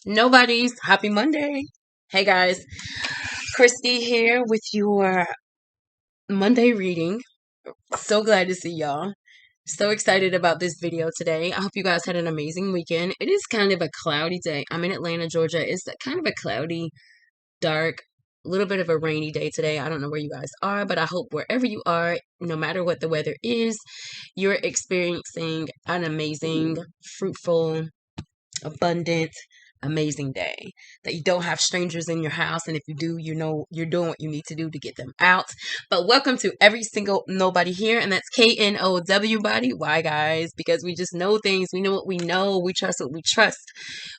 Nobody's happy Monday. Hey guys, Christy here with your Monday reading. So glad to see y'all. So excited about this video today. I hope you guys had an amazing weekend. It is kind of a cloudy day. I'm in Atlanta, Georgia. It's kind of a cloudy, dark, a little bit of a rainy day today. I don't know where you guys are, but I hope wherever you are, no matter what the weather is, you're experiencing an amazing, fruitful, abundant, amazing day. That you don't have strangers in your house, and if you do, you know you're doing what you need to do to get them out. But welcome to every single nobody here, and that's KNOWbody. Why, guys? Because we just know things. We know what we know. We trust what we trust.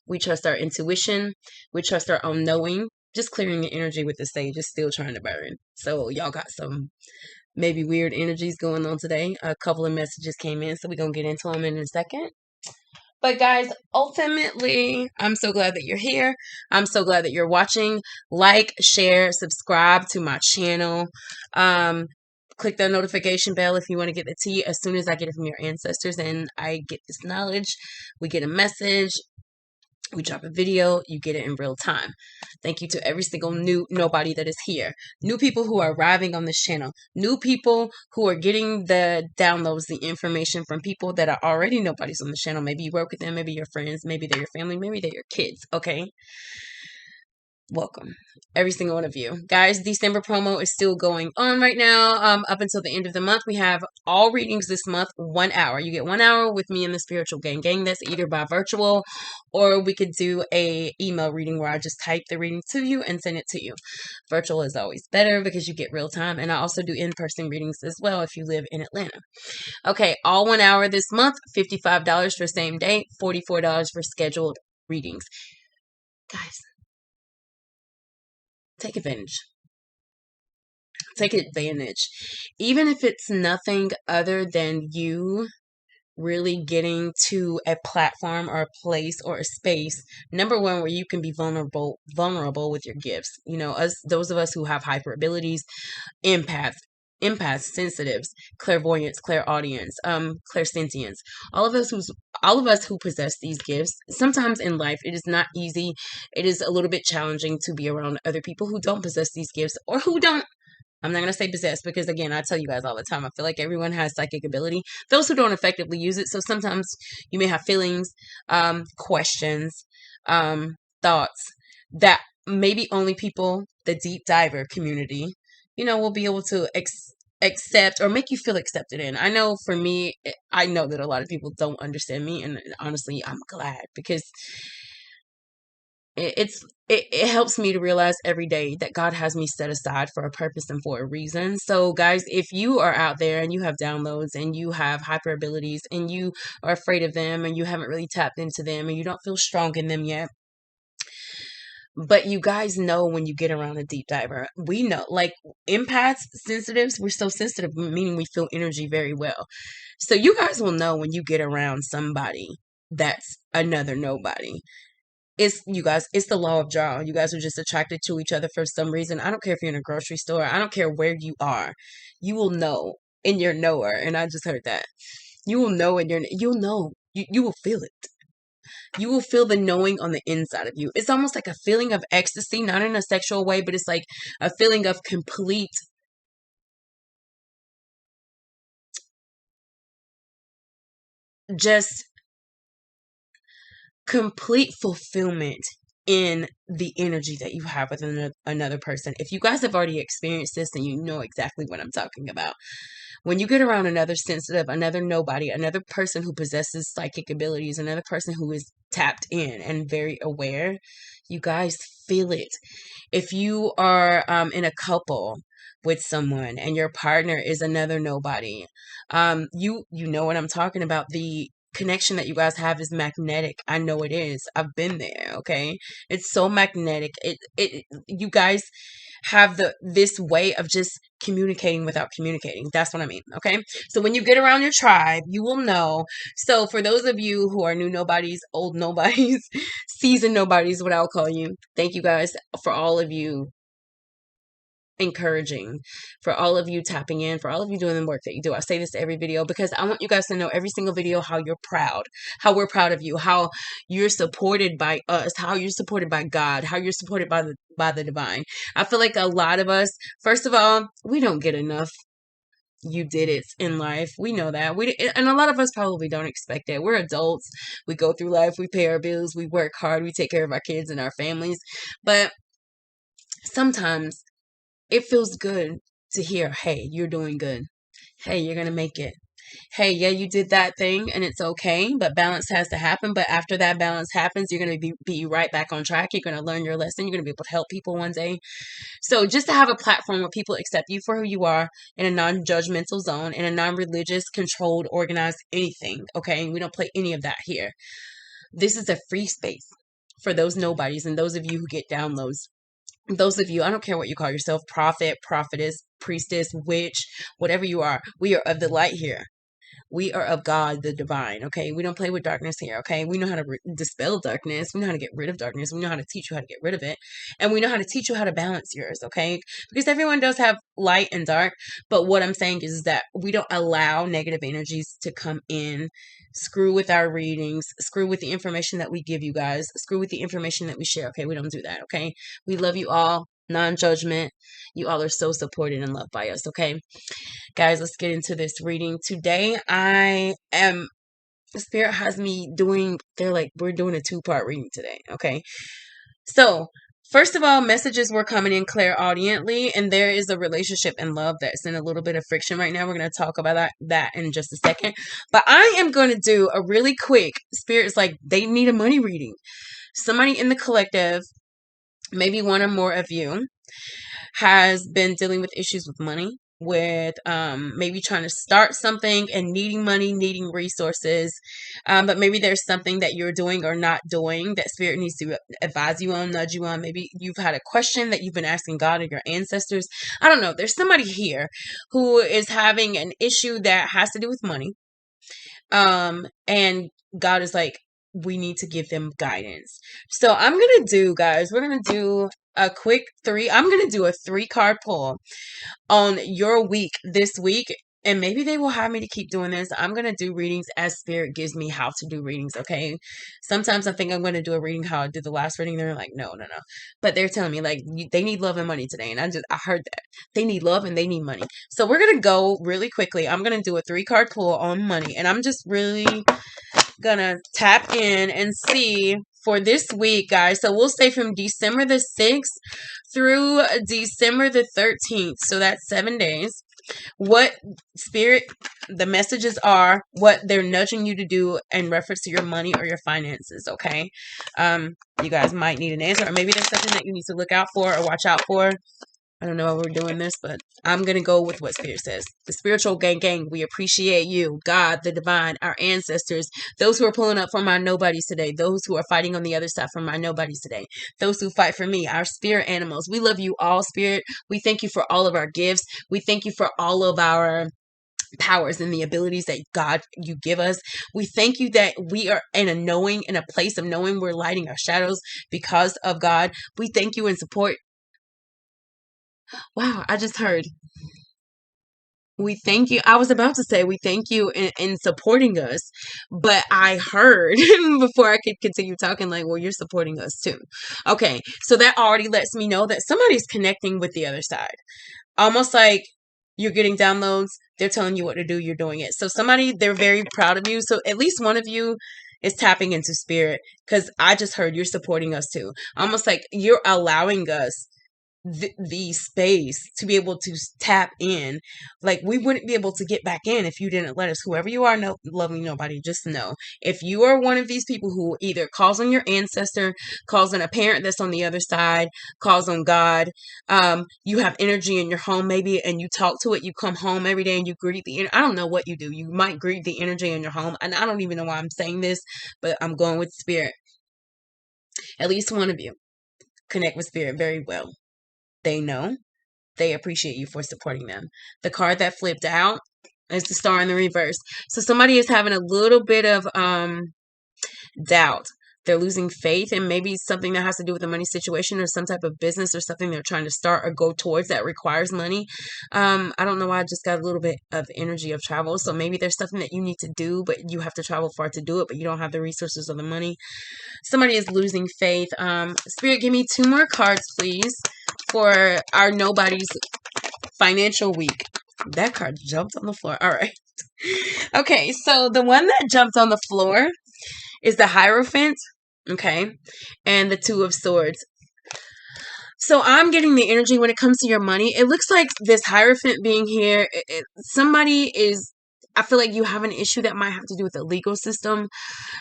We trust our intuition. We trust our own knowing. Just clearing the energy with the sage is still trying to burn. So y'all got some maybe weird energies going on today. A couple of messages came in, so we're gonna get into them in a second. But guys, ultimately, I'm so glad that you're here. I'm so glad that you're watching. Like, share, subscribe to my channel. Um, Click the notification bell if you want to get the tea as soon as I get it from your ancestors and I get this knowledge. We get a message. We drop a video, you get it in real time. Thank you to every single new nobody that is here. New people who are arriving on this channel. New people who are getting the downloads, the information from people that are already nobodies on the channel. Maybe you work with them, maybe your friends, maybe they're your family, maybe they're your kids, okay? Welcome, every single one of you. Guys, December promo is still going on right now. Up until the end of the month, we have all readings this month, 1 hour. You get 1 hour with me in the Spiritual Gang. That's either by virtual or we could do a email reading where I just type the reading to you and send it to you. Virtual is always better because you get real time. And I also do in-person readings as well if you live in Atlanta. Okay, all 1 hour this month, $55 for same day, $44 for scheduled readings. Guys, take advantage. Take advantage. Even if it's nothing other than you really getting to a platform or a place or a space, number one, where you can be vulnerable with your gifts. You know, those of us who have hyper abilities, empaths, sensitives, clairvoyants, clairaudience, clairsentience, all of us who possess these gifts. Sometimes in life it is not easy. It is a little bit challenging to be around other people who don't possess these gifts or who don't. I'm not going to say possess because, again, I tell you guys all the time, I feel like everyone has psychic ability. Those who don't effectively use it. So sometimes you may have feelings, questions, thoughts that maybe only people, the deep diver community, will be able to accept or make you feel accepted in. I know for me, I know that a lot of people don't understand me. And honestly, I'm glad because it helps me to realize every day that God has me set aside for a purpose and for a reason. So guys, if you are out there and you have downloads and you have hyper abilities and you are afraid of them and you haven't really tapped into them and you don't feel strong in them yet, but you guys know when you get around a deep diver, we know, like empaths, sensitives, we're so sensitive, meaning we feel energy very well. So you guys will know when you get around somebody that's another nobody. It's you guys, it's the law of draw. You guys are just attracted to each other for some reason. I don't care if you're in a grocery store. I don't care where you are. You will know in your knower. And I just heard that. You will know in your, you'll know. You will feel it. You will feel the knowing on the inside of you. It's almost like a feeling of ecstasy, not in a sexual way, but it's like a feeling of complete, just complete fulfillment in the energy that you have with another person. If you guys have already experienced this, then you know exactly what I'm talking about. When you get around another sensitive, another nobody, another person who possesses psychic abilities, another person who is tapped in and very aware, you guys feel it. If you are in a couple with someone and your partner is another nobody, you know what I'm talking about. The connection that you guys have is magnetic. I know it is. I've been there, okay? It's so magnetic. It you guys have this way of just communicating without communicating. That's what I mean, okay? So when you get around your tribe, you will know. So for those of you who are new nobodies, old nobodies, seasoned nobodies, what I'll call you, thank you guys for all of you encouraging for all of you tapping in, for all of you doing the work that you do. I say this every video because I want you guys to know every single video how you're proud, how we're proud of you, how you're supported by us, how you're supported by God, how you're supported by the divine. I feel like a lot of us, first of all, we don't get enough you did it in life. We know that. And a lot of us probably don't expect it. We're adults. We go through life. We pay our bills. We work hard. We take care of our kids and our families. But sometimes it feels good to hear, hey, you're doing good. Hey, you're going to make it. Hey, yeah, you did that thing and it's okay, but balance has to happen. But after that balance happens, you're going to be right back on track. You're going to learn your lesson. You're going to be able to help people one day. So just to have a platform where people accept you for who you are in a non-judgmental zone, in a non-religious, controlled, organized anything, okay? We don't play any of that here. This is a free space for those nobodies and those of you who get downloads. Those of you, I don't care what you call yourself, prophet, prophetess, priestess, witch, whatever you are, we are of the light here. We are of God, the divine, okay? We don't play with darkness here, okay? We know how to dispel darkness. We know how to get rid of darkness. We know how to teach you how to get rid of it. And we know how to teach you how to balance yours, okay? Because everyone does have light and dark. But what I'm saying is that we don't allow negative energies to come in, screw with our readings, screw with the information that we give you guys, screw with the information that we share, okay? We don't do that, okay? We love you all. Non-judgment. You all are so supported and loved by us, okay? Guys, let's get into this reading. Today, Spirit has me doing, we're doing a 2-part reading today, okay? So, first of all, messages were coming in clairaudiently, and there is a relationship and love that's in a little bit of friction right now. We're going to talk about that in just a second. But I am going to do a really quick, Spirit's like, they need a money reading. Somebody in the collective, maybe one or more of you, has been dealing with issues with money, with maybe trying to start something and needing money, needing resources, but maybe there's something that you're doing or not doing that Spirit needs to advise you on, nudge you on. Maybe you've had a question that you've been asking God or your ancestors. I don't know. There's somebody here who is having an issue that has to do with money, and God is like, we need to give them guidance. So I'm gonna do, guys, we're gonna do a quick I'm gonna do a 3-card pull on your week this week, and maybe they will have me to keep doing this. I'm gonna do readings as Spirit gives me how to do readings, okay? Sometimes I think I'm gonna do a reading how I did the last reading. They're like, no. But they're telling me like they need love and money today, and I heard that. They need love and they need money. So we're gonna go really quickly. I'm gonna do a 3-card pull on money, and I'm just really gonna tap in and see for this week, guys. So we'll say from December the 6th through December the 13th. So that's 7 days. What Spirit, the messages are, what they're nudging you to do in reference to your money or your finances, okay? You guys might need an answer, or maybe there's something that you need to look out for or watch out for. I don't know how we're doing this, but I'm going to go with what Spirit says. The spiritual gang, we appreciate you, God, the divine, our ancestors, those who are pulling up for my nobodies today, those who are fighting on the other side for my nobodies today, those who fight for me, our spirit animals. We love you all, Spirit. We thank you for all of our gifts. We thank you for all of our powers and the abilities that God, you give us. We thank you that we are in a place of knowing we're lighting our shadows because of God. We thank you and support. Wow, I just heard. We thank you. I was about to say we thank you in supporting us, but I heard before I could continue talking, like, well, you're supporting us too. Okay, so that already lets me know that somebody's connecting with the other side. Almost like you're getting downloads, they're telling you what to do, you're doing it. So somebody, they're very proud of you. So at least one of you is tapping into Spirit, because I just heard you're supporting us too. Almost like you're allowing us the space to be able to tap in. Like, we wouldn't be able to get back in if you didn't let us. Whoever you are, no, loving nobody, just know, if you are one of these people who either calls on your ancestor, calls on a parent that's on the other side, calls on God, you have energy in your home maybe, and you talk to it, you come home every day and you greet I don't know what you do. You might greet the energy in your home, and I don't even know why I'm saying this, but I'm going with Spirit. At least one of you connect with Spirit very well. They know. They appreciate you for supporting them. The card that flipped out is the Star in the reverse. So somebody is having a little bit of doubt. they're losing faith, and maybe something that has to do with the money situation or some type of business or something they're trying to start or go towards that requires money. I don't know why I just got a little bit of energy of travel. So maybe there's something that you need to do, but you have to travel far to do it, but you don't have the resources or the money. Somebody is losing faith. Spirit, give me 2 more cards, please, for our KNOWbodies financial week. That card jumped on the floor. All right. Okay, so the one that jumped on the floor is the Hierophant, okay, and the Two of Swords. So I'm getting the energy when it comes to your money. It looks like this Hierophant being here, somebody is, I feel like you have an issue that might have to do with the legal system.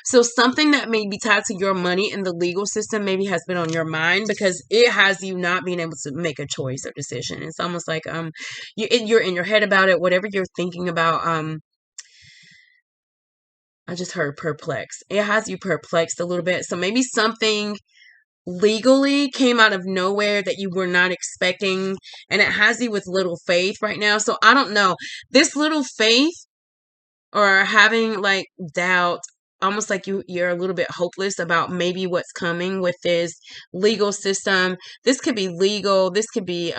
So something that may be tied to your money and the legal system maybe has been on your mind, because it has you not being able to make a choice or decision. It's almost like you're in your head about it, whatever you're thinking about. I just heard perplexed. It has you perplexed a little bit. So maybe something legally came out of nowhere that you were not expecting, and it has you with little faith right now. So I don't know. This little faith or having like doubt, almost like you're a little bit hopeless about maybe what's coming with this legal system. This could be legal. This could be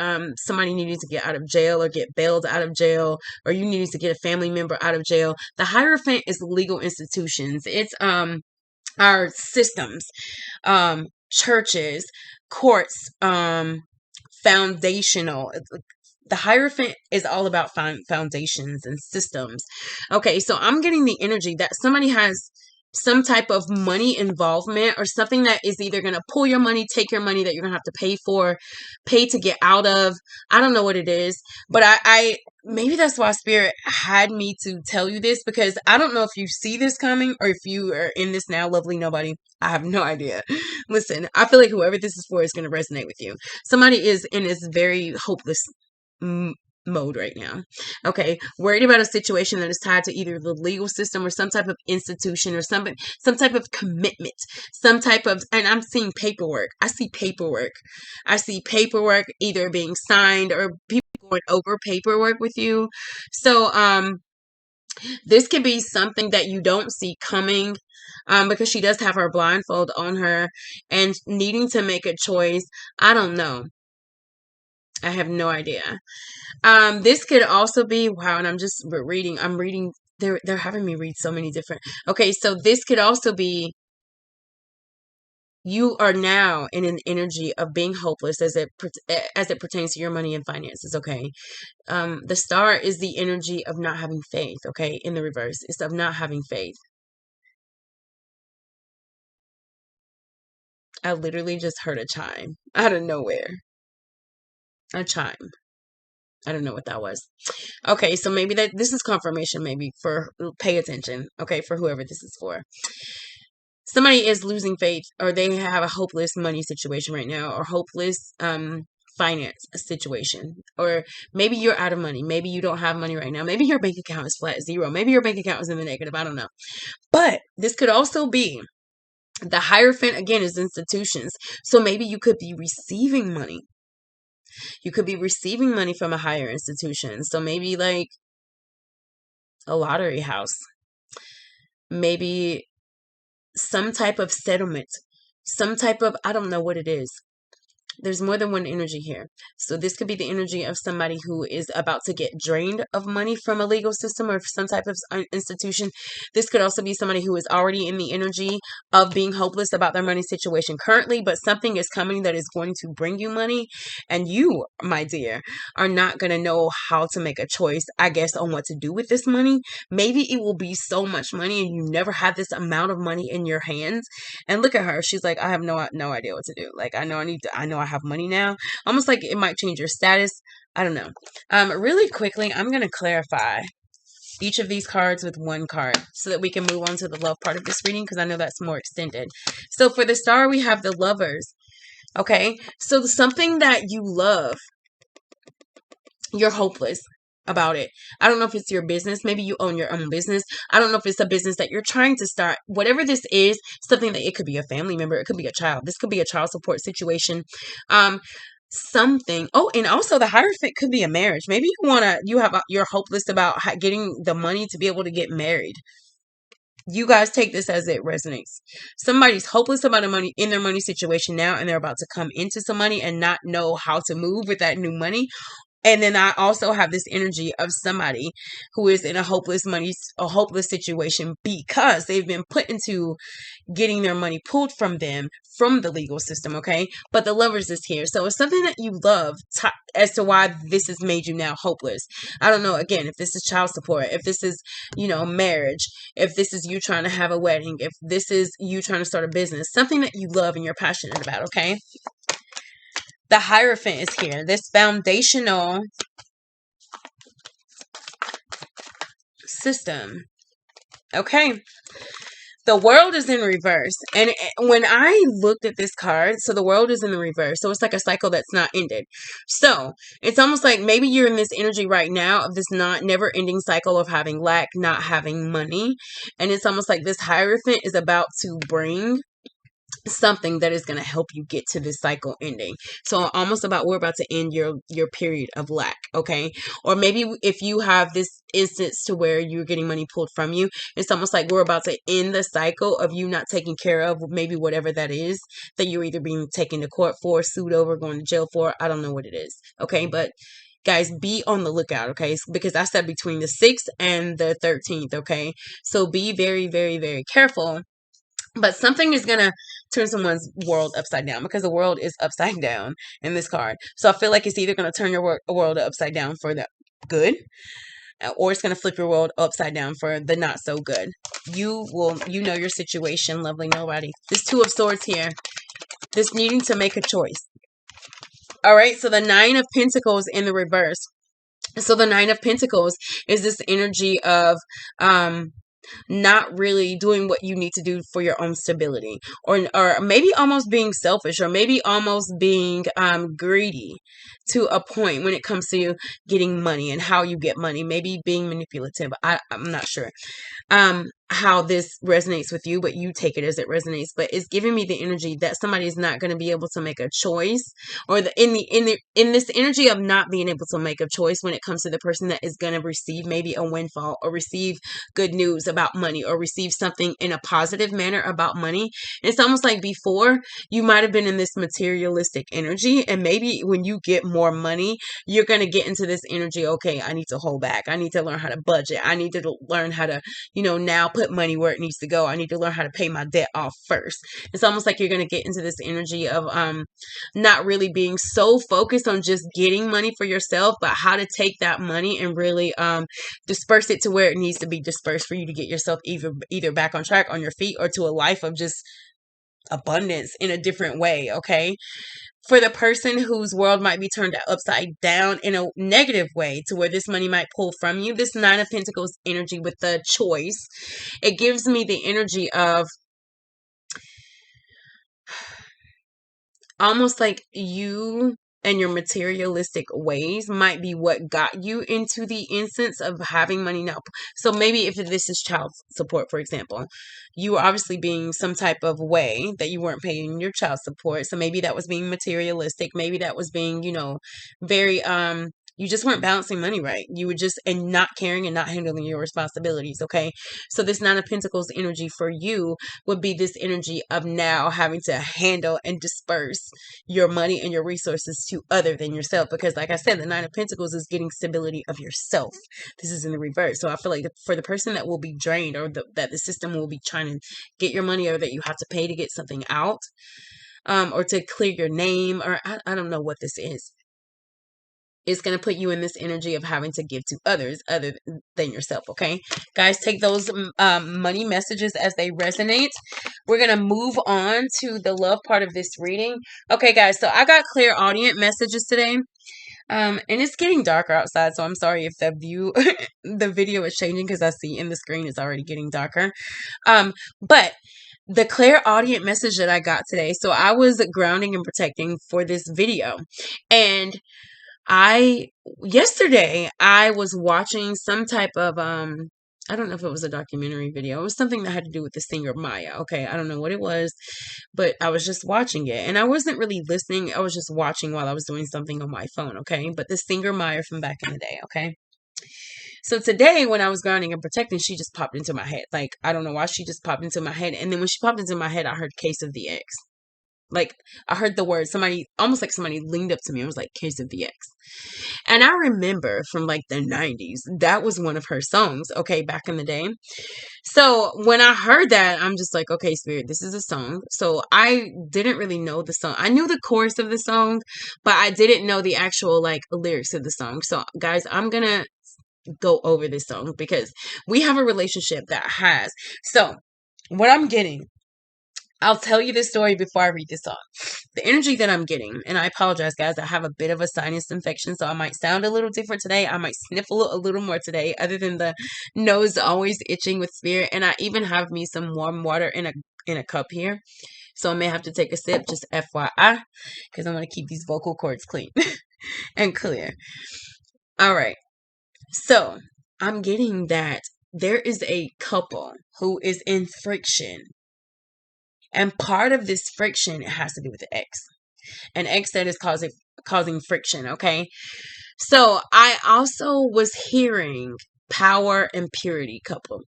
somebody needing to get out of jail or get bailed out of jail, or you needing to get a family member out of jail. The Hierophant is legal institutions. It's our systems, churches, courts, foundational. The Hierophant is all about foundations and systems. Okay, so I'm getting the energy that somebody has some type of money involvement, or something that is either going to pull your money, take your money that you're going to have to pay to get out of. I don't know what it is, but I maybe that's why Spirit had me to tell you this, because I don't know if you see this coming or if you are in this now, lovely nobody. I have no idea. Listen, I feel like whoever this is for is going to resonate with you. Somebody is in this very hopeless mode right now. Okay, worried about a situation that is tied to either the legal system or some type of institution or some type of commitment, some type of, and I'm seeing paperwork. I see paperwork either being signed or people going over paperwork with you. So this could be something that you don't see coming, because she does have her blindfold on her and needing to make a choice. I don't know. I have no idea. This could also be, wow, and I'm reading, they're having me read so many different. Okay, so this could also be you are now in an energy of being hopeless as it pertains to your money and finances, okay? The Star is the energy of not having faith, okay? In the reverse, it's of not having faith. I literally just heard a chime out of nowhere. A chime. I don't know what that was. Okay, so maybe this is confirmation, maybe for pay attention, okay, for whoever this is for. Somebody is losing faith, or they have a hopeless money situation right now, or hopeless finance situation, or maybe you're out of money. Maybe you don't have money right now. Maybe your bank account is flat zero. Maybe your bank account is in the negative. I don't know. But this could also be the Hierophant, again, is institutions. So maybe you could be receiving money. You could be receiving money from a higher institution. So maybe like a lottery house. Maybe some type of settlement. Some type of, I don't know what it is. There's more than one energy here. So this could be the energy of somebody who is about to get drained of money from a legal system or some type of institution. This could also be somebody who is already in the energy of being hopeless about their money situation currently, but something is coming that is going to bring you money, and you, my dear, are not going to know how to make a choice, I guess, on what to do with this money. Maybe it will be so much money and you never had this amount of money in your hands. And look at her. She's like, I have no idea what to do. Like, I know I have money now. Almost like it might change your status. I don't know. Really quickly, I'm going to clarify each of these cards with one card so that we can move on to the love part of this reading, because I know that's more extended. So for the Star, we have the Lovers. Okay, so something that you love, you're hopeless about it. I don't know if it's your business. Maybe you own your own business. I don't know if it's a business that you're trying to start. Whatever this is, something that it could be a family member. It could be a child. This could be a child support situation. Something. Oh, and also the Hierophant could be a marriage. Maybe you're hopeless about getting the money to be able to get married. You guys take this as it resonates. Somebody's hopeless about a money in their money situation now, and they're about to come into some money and not know how to move with that new money. And then I also have this energy of somebody who is in a hopeless situation because they've been put into getting their money pulled from them from the legal system, okay? But the Lovers is here. So it's something that you love as to why this has made you now hopeless. I don't know, again, if this is child support, if this is, marriage, if this is you trying to have a wedding, if this is you trying to start a business, something that you love and you're passionate about, okay? The Hierophant is here. This foundational system. Okay. The World is in reverse. And when I looked at this card, so the World is in the reverse. So it's like a cycle that's not ended. So it's almost like maybe you're in this energy right now of this never ending cycle of having lack, not having money. And it's almost like this Hierophant is about to bring something that is going to help you get to this cycle ending. So almost we're about to end your period of lack, okay? Or maybe if you have this instance to where you're getting money pulled from you, it's almost like we're about to end the cycle of you not taking care of maybe whatever that is that you're either being taken to court for, sued over, going to jail for. I don't know what it is, okay? But guys, be on the lookout, okay? Because I said between the 6th and the 13th, okay? So be very, very, very careful. But something is going to turn someone's world upside down because the world is upside down in this card. So I feel like it's either going to turn your world upside down for the good, or it's going to flip your world upside down for the not so good. You know your situation, lovely nobody. This Two of Swords here. This needing to make a choice. All right, so the Nine of Pentacles in the reverse. So the Nine of Pentacles is this energy of not really doing what you need to do for your own stability, or maybe almost being selfish, or maybe almost being greedy to a point when it comes to getting money and how you get money, maybe being manipulative. I'm not sure how this resonates with you, but you take it as it resonates. But it's giving me the energy that somebody is not going to be able to make a choice, or in this energy of not being able to make a choice when it comes to the person that is going to receive maybe a windfall, or receive good news about money, or receive something in a positive manner about money. It's almost like before you might have been in this materialistic energy, and maybe when you get more money, you're going to get into this energy. Okay, I need to hold back. I need to learn how to budget. I need to learn how to, now put money where it needs to go. I need to learn how to pay my debt off first. It's almost like you're going to get into this energy of not really being so focused on just getting money for yourself, but how to take that money and really disperse it to where it needs to be dispersed for you to get yourself either back on track, on your feet, or to a life of just abundance in a different way, okay? For the person whose world might be turned upside down in a negative way to where this money might pull from you, this Nine of Pentacles energy with the choice, it gives me the energy of almost like you and your materialistic ways might be what got you into the instance of having money now. So maybe if this is child support, for example, you were obviously being some type of way that you weren't paying your child support. So maybe that was being materialistic. Maybe that was being, very, you just weren't balancing money right. You were just, and not caring and not handling your responsibilities, okay? So this Nine of Pentacles energy for you would be this energy of now having to handle and disperse your money and your resources to other than yourself. Because like I said, the Nine of Pentacles is getting stability of yourself. This is in the reverse. So I feel like for the person that will be drained, or that the system will be trying to get your money, or that you have to pay to get something out, or to clear your name, or I don't know what this is. It's going to put you in this energy of having to give to others other than yourself, okay? Guys, take those money messages as they resonate. We're going to move on to the love part of this reading. Okay, guys, so I got Clairaudient messages today. And it's getting darker outside, so I'm sorry if the video is changing, because I see in the screen it's already getting darker. But the Clairaudient message that I got today, so I was grounding and protecting for this video, and yesterday I was watching some type of I don't know if it was a documentary video. It was something that had to do with the singer Maya. Okay, I don't know what it was, but I was just watching it, and I wasn't really listening. I was just watching while I was doing something on my phone, okay? But the singer Maya from back in the day, okay? So today when I was grounding and protecting, she just popped into my head. Like, I don't know why she just popped into my head. And then when she popped into my head, I heard case of the X. Like, I heard the word, somebody, almost like somebody leaned up to me and was like, case of the X. And I remember from like the 90s, that was one of her songs, okay, back in the day. So when I heard that, I'm just like, okay, Spirit, this is a song. So I didn't really know the song. I knew the chorus of the song, but I didn't know the actual like lyrics of the song. So guys, I'm gonna go over this song because we have a relationship that has. So what I'm getting, I'll tell you this story before I read this song. The energy that I'm getting, and I apologize, guys, I have a bit of a sinus infection, so I might sound a little different today. I might sniffle a little more today, other than the nose always itching with Spirit. And I even have me some warm water in a cup here, so I may have to take a sip, just FYI, because I want to keep these vocal cords clean and clear. All right, so I'm getting that there is a couple who is in friction. And part of this friction has to do with the X. An X that is causing friction, okay? So I also was hearing power and purity couple.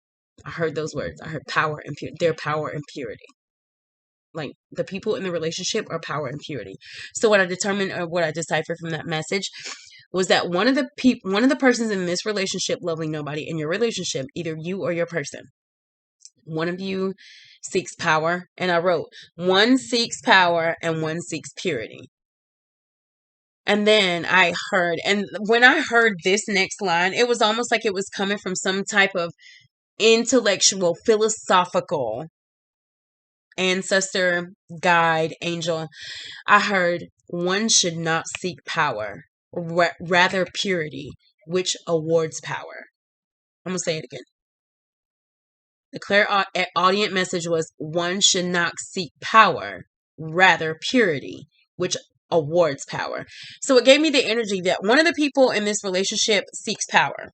I heard those words. I heard power and purity. They're power and purity. Like, the people in the relationship are power and purity. So what I determined, or what I deciphered from that message, was that one of the persons in this relationship, lovely nobody, in your relationship, either you or your person, one of you seeks power. And I wrote, one seeks power and one seeks purity. And then I heard, and when I heard this next line, it was almost like it was coming from some type of intellectual, philosophical ancestor, guide, angel. I heard, one should not seek power, rather purity, which awards power. I'm going to say it again. The Clairaudient message was, one should not seek power, rather purity, which awards power. So it gave me the energy that one of the people in this relationship seeks power.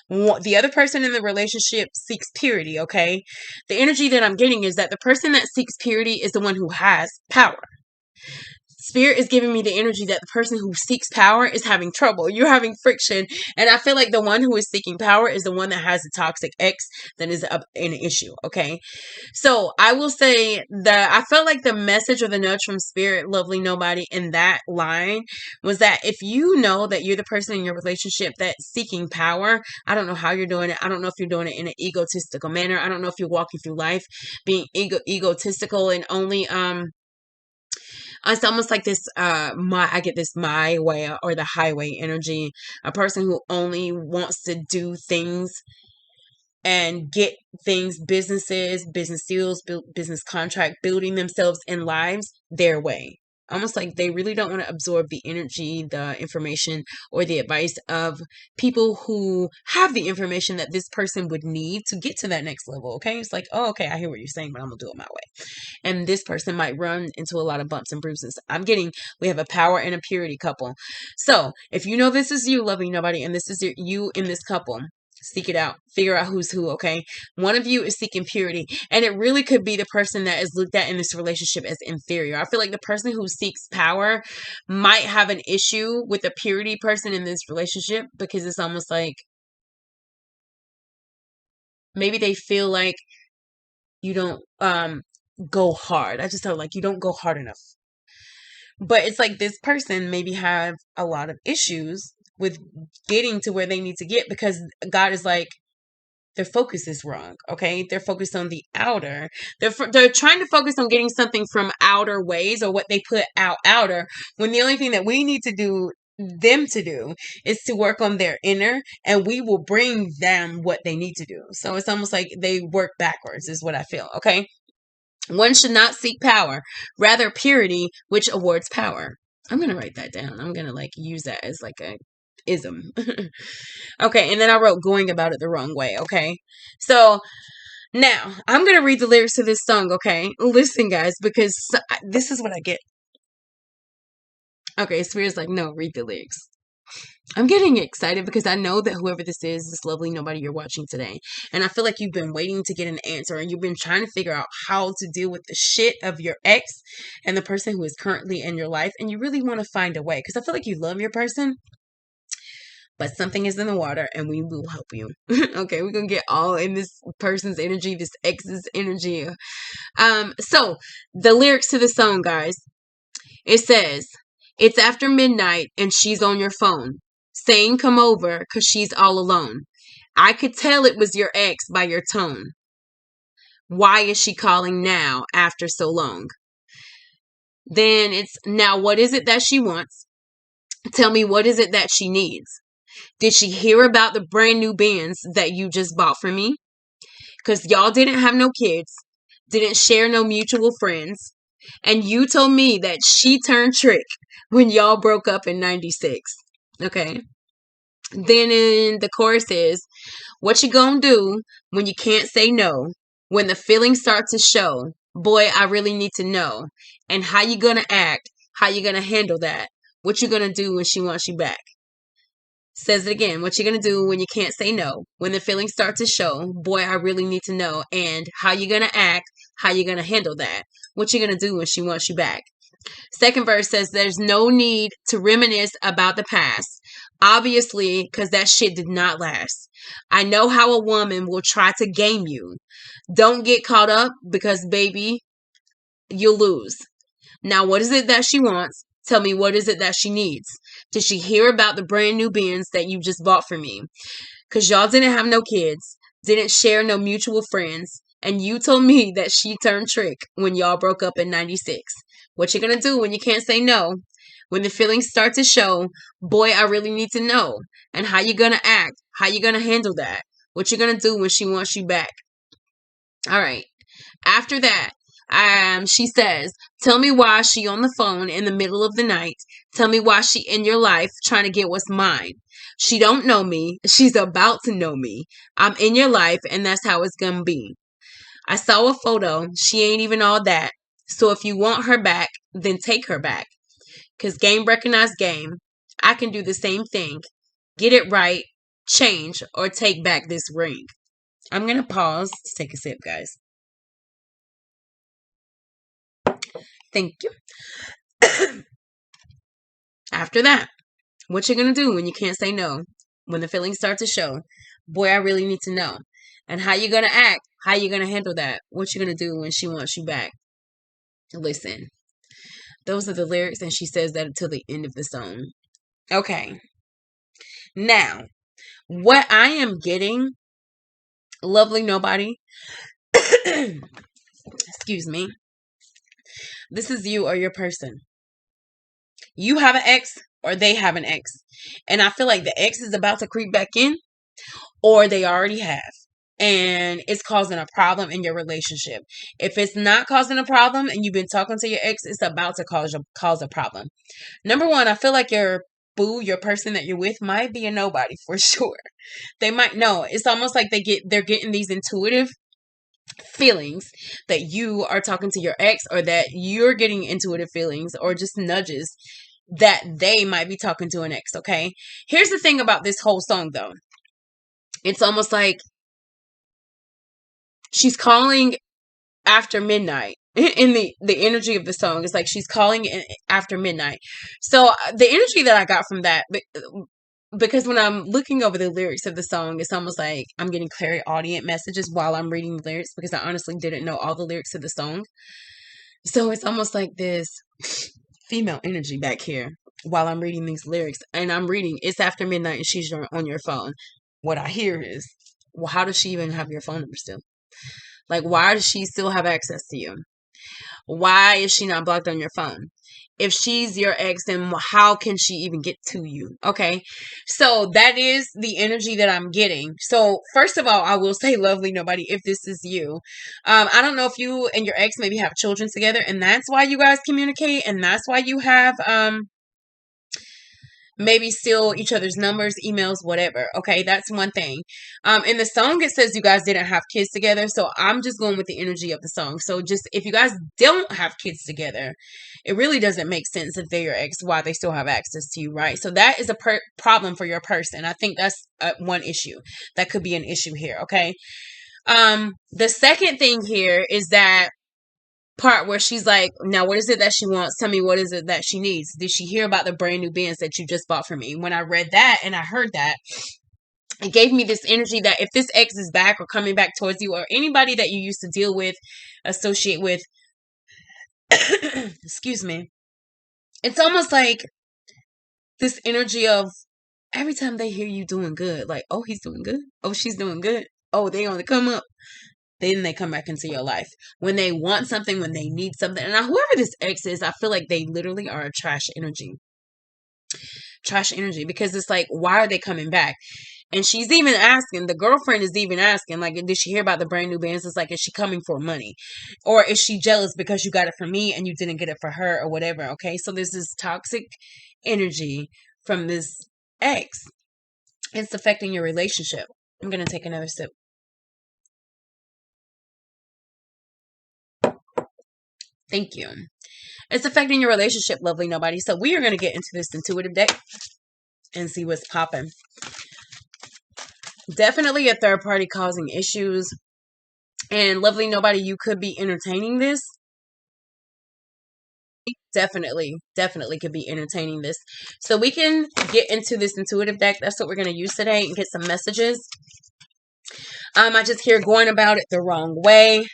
The other person in the relationship seeks purity, okay? The energy that I'm getting is that the person that seeks purity is the one who has power. Spirit is giving me the energy that the person who seeks power is having trouble. You're having friction. And I feel like the one who is seeking power is the one that has the toxic X that is an issue. Okay. So I will say that I felt like the message or the nudge from Spirit, lovely nobody, in that line was that if you know that you're the person in your relationship that's seeking power, I don't know how you're doing it. I don't know if you're doing it in an egotistical manner. I don't know if you're walking through life being egotistical and only, it's almost like this, I get this my way or the highway energy. A person who only wants to do things and get things, businesses, business deals, business contract, building themselves in lives their way. Almost like they really don't want to absorb the energy, the information, or the advice of people who have the information that this person would need to get to that next level. Okay. It's like, oh, okay, I hear what you're saying, but I'm going to do it my way. And this person might run into a lot of bumps and bruises. We have a power and a purity couple. So if you know this is you, loving nobody, and this is you in this couple, seek it out. Figure out who's who, okay? One of you is seeking purity. And it really could be the person that is looked at in this relationship as inferior. I feel like the person who seeks power might have an issue with the purity person in this relationship, because it's almost like maybe they feel like you don't go hard. I just felt like you don't go hard enough. But it's like this person maybe have a lot of issues with getting to where they need to get, because God is like, their focus is wrong. Okay. They're focused on the outer. They're trying to focus on getting something from outer ways, or what they put outer, when the only thing that we need to do is to work on their inner, and we will bring them what they need to do. So it's almost like they work backwards is what I feel. Okay. One should not seek power, rather purity, which awards power. I'm going to write that down. I'm going to like use that as like a ism. Okay. And then I wrote going about it the wrong way. Okay. So now I'm going to read the lyrics to this song. Okay. Listen, guys, because this is what I get. Okay. Spirit's like, no, read the lyrics. I'm getting excited because I know that whoever this is, this lovely nobody you're watching today, and I feel like you've been waiting to get an answer, and you've been trying to figure out how to deal with the shit of your ex and the person who is currently in your life, and you really want to find a way, because I feel like you love your person, but something is in the water and we will help you. Okay, we're gonna get all in this person's energy, this ex's energy. So the lyrics to the song, guys, it says, it's after midnight and she's on your phone saying come over cause she's all alone. I could tell it was your ex by your tone. Why is she calling now after so long? Then it's, now what is it that she wants? Tell me, what is it that she needs? Did she hear about the brand new Benz that you just bought for me? Because y'all didn't have no kids, didn't share no mutual friends, and you told me that she turned trick when y'all broke up in 96. Okay. Then in the chorus is, what you gonna do when you can't say no? When the feelings start to show? Boy, I really need to know. And how you gonna act? How you gonna handle that? What you gonna do when she wants you back? Says it again. What you gonna do when you can't say no? When the feelings start to show? Boy, I really need to know. And how you gonna act? How you gonna handle that? What you gonna do when she wants you back? Second verse says, there's no need to reminisce about the past. Obviously, because that shit did not last. I know how a woman will try to game you. Don't get caught up because, baby, you'll lose. Now, what is it that she wants? Tell me, what is it that she needs? Did she hear about the brand new Benz that you just bought for me? Because y'all didn't have no kids, didn't share no mutual friends, and you told me that she turned trick when y'all broke up in 96. What you gonna do when you can't say no? When the feelings start to show? Boy, I really need to know. And how you gonna act? How you gonna handle that? What you gonna do when she wants you back? All right. After that, she says, tell me why she on the phone in the middle of the night. Tell me why she in your life trying to get what's mine. She don't know me. She's about to know me. I'm in your life and that's how it's gonna be. I saw a photo. She ain't even all that. So if you want her back, then take her back. Because game recognize game. I can do the same thing. Get it right, change, or take back this ring. I'm going to pause to take a sip, guys. Thank you. After that, what you going to do when you can't say no? When the feelings start to show? Boy, I really need to know. And how you going to act? How you going to handle that? What you going to do when she wants you back? Listen, those are the lyrics, and she says that until the end of the song. Okay. Now, what I am getting, lovely nobody, excuse me, this is you or your person. You have an ex or they have an ex. And I feel like the ex is about to creep back in, or they already have. And it's causing a problem in your relationship. If it's not causing a problem and you've been talking to your ex, it's about to cause a problem. Number one, I feel like your boo, your person that you're with, might be a nobody for sure. They might know. It's almost like they're getting these intuitive feelings that you are talking to your ex, or that you're getting intuitive feelings or just nudges that they might be talking to an ex. Okay. Here's the thing about this whole song though. It's almost like she's calling after midnight. In the energy of the song, it's like she's calling after midnight. So the energy that I got from that, because when I'm looking over the lyrics of the song, it's almost like I'm getting Clairaudient messages while I'm reading the lyrics, because I honestly didn't know all the lyrics of the song. So it's almost like this female energy back here while I'm reading these lyrics, and I'm reading, it's after midnight and she's on your phone. What I hear is, well, how does she even have your phone number still? Like, why does she still have access to you? Why is she not blocked on your phone? If she's your ex, then how can she even get to you? Okay. So that is the energy that I'm getting. So first of all, I will say, lovely nobody, if this is you, I don't know if you and your ex maybe have children together and that's why you guys communicate, and that's why you have, maybe steal each other's numbers, emails, whatever. Okay, that's one thing. In the song, it says you guys didn't have kids together. So I'm just going with the energy of the song. So just, if you guys don't have kids together, it really doesn't make sense if they're your ex, why they still have access to you, right? So that is a problem for your person. I think that's one issue. That could be an issue here, okay? The second thing here is that part where she's like, now what is it that she wants? Tell me, what is it that she needs? Did she hear about the brand new bands that you just bought for me? When I read that and I heard that, it gave me this energy that if this ex is back or coming back towards you, or anybody that you used to deal with, associate with, excuse me, it's almost like this energy of every time they hear you doing good, like, oh, he's doing good. Oh, she's doing good. Oh, they on the come up. Then they come back into your life. When they want something, when they need something. And now whoever this ex is, I feel like they literally are a trash energy. Trash energy. Because it's like, why are they coming back? And she's even asking, the girlfriend is even asking, like, did she hear about the brand new bands? It's like, is she coming for money? Or is she jealous because you got it from me and you didn't get it for her or whatever? Okay, so there's this toxic energy from this ex. It's affecting your relationship. I'm going to take another sip. Thank you. It's affecting your relationship, lovely nobody. So we are going to get into this intuitive deck and see what's popping. Definitely a third party causing issues. And lovely nobody, you could be entertaining this. Definitely could be entertaining this. So we can get into this intuitive deck. That's what we're going to use today and get some messages. I just hear going about it the wrong way.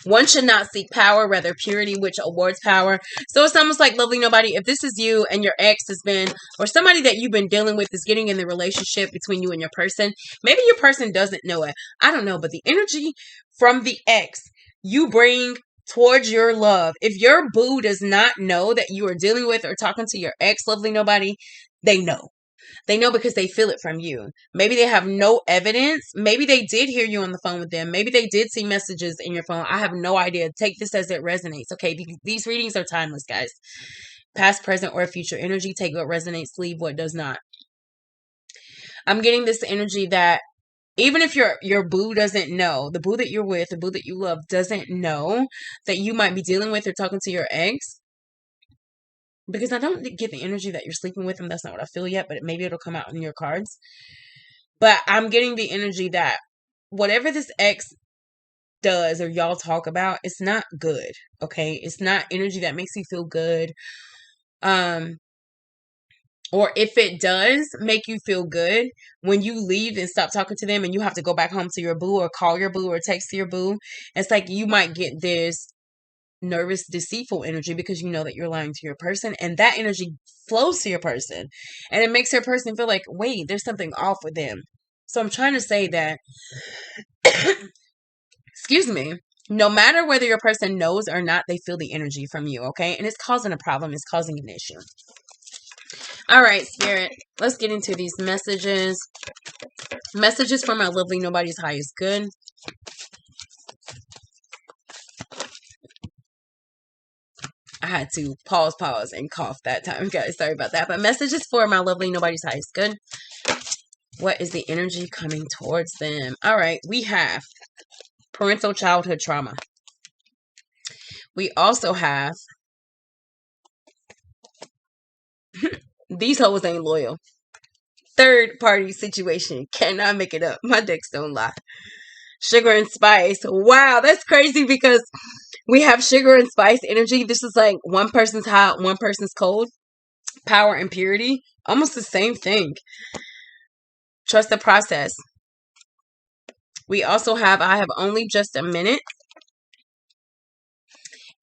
One should not seek power, rather purity, which awards power. So it's almost like, lovely nobody, if this is you and your ex has been, or somebody that you've been dealing with is getting in the relationship between you and your person. Maybe your person doesn't know it. I don't know, but the energy from the ex you bring towards your love. If your boo does not know that you are dealing with or talking to your ex, lovely nobody, they know. They know because they feel it from you. Maybe they have no evidence. Maybe they did hear you on the phone with them. Maybe they did see messages in your phone. I have no idea. Take this as it resonates. Okay, these readings are timeless, guys. Past, present, or future energy. Take what resonates, leave what does not. I'm getting this energy that even if your boo doesn't know, the boo that you're with, the boo that you love doesn't know that you might be dealing with or talking to your ex, because I don't get the energy that you're sleeping with them. That's not what I feel yet, but maybe it'll come out in your cards. But I'm getting the energy that whatever this ex does or y'all talk about, it's not good. Okay? It's not energy that makes you feel good. Or if it does make you feel good, when you leave and stop talking to them and you have to go back home to your boo or call your boo or text your boo, it's like you might get this nervous, deceitful energy because you know that you're lying to your person, and that energy flows to your person and it makes your person feel like, wait, there's something off with them. So I'm trying to say that excuse me, no matter whether your person knows or not, they feel the energy from you. Okay, and it's causing a problem, it's causing an issue. All right, Spirit, let's get into these messages for my lovely nobody's highest good. I had to pause, and cough that time, guys. Sorry about that. But messages for my lovely nobody's highest good. What is the energy coming towards them? All right, we have parental childhood trauma. We also have these hoes ain't loyal. Third party situation. Cannot make it up. My decks don't lie. Sugar and spice. Wow, that's crazy because we have sugar and spice energy. This is like one person's hot, one person's cold. Power and purity. Almost the same thing. Trust the process. We also have I have only just a minute.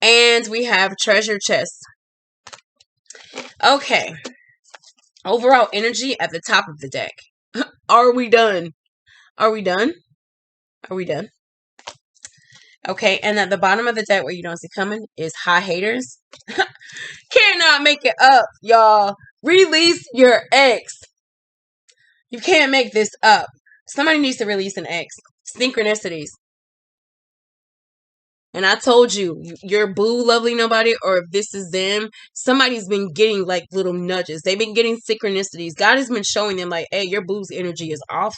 And we have treasure chest. Okay. Overall energy at the top of the deck. Are we done? Are we done? Are we done? Okay, and at the bottom of the deck where you don't see coming is high haters. Cannot make it up, y'all. Release your ex. You can't make this up. Somebody needs to release an ex. Synchronicities. And I told you, your boo, lovely nobody, or if this is them, somebody's been getting like little nudges. They've been getting synchronicities. God has been showing them like, hey, your boo's energy is off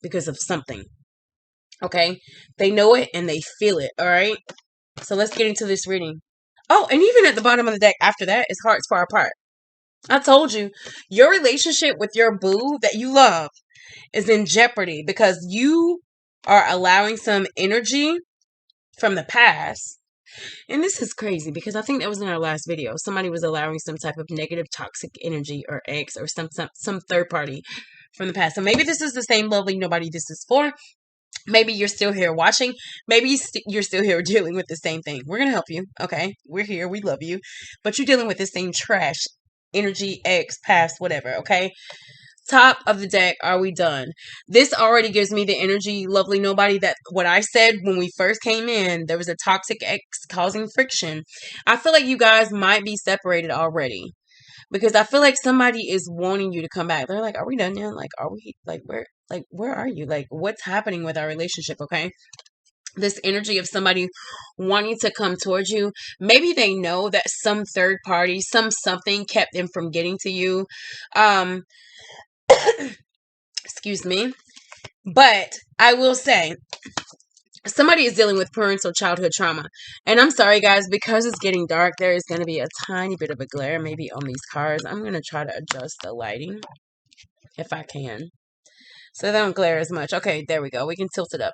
because of something. Okay? They know it and they feel it. All right? So let's get into this reading. Oh, and even at the bottom of the deck after that is hearts far apart. I told you, your relationship with your boo that you love is in jeopardy because you are allowing some energy from the past. And this is crazy because I think that was in our last video. Somebody was allowing some type of negative toxic energy or ex or some third party from the past. So maybe this is the same lovely nobody this is for. Maybe you're still here watching. Maybe you're still here dealing with the same thing. We're going to help you. Okay. We're here. We love you. But you're dealing with the same trash, energy, ex, past, whatever. Okay. Top of the deck. Are we done? This already gives me the energy, lovely nobody, that what I said when we first came in, there was a toxic ex causing friction. I feel like you guys might be separated already. Because I feel like somebody is wanting you to come back. They're like, are we done now? Like, are we, where are you? Like, what's happening with our relationship? Okay. This energy of somebody wanting to come towards you. Maybe they know that some third party, something kept them from getting to you. Excuse me. But I will say, somebody is dealing with parental childhood trauma. And I'm sorry, guys, because it's getting dark, there is going to be a tiny bit of a glare maybe on these cards. I'm going to try to adjust the lighting if I can, so they don't glare as much. Okay, there we go. We can tilt it up.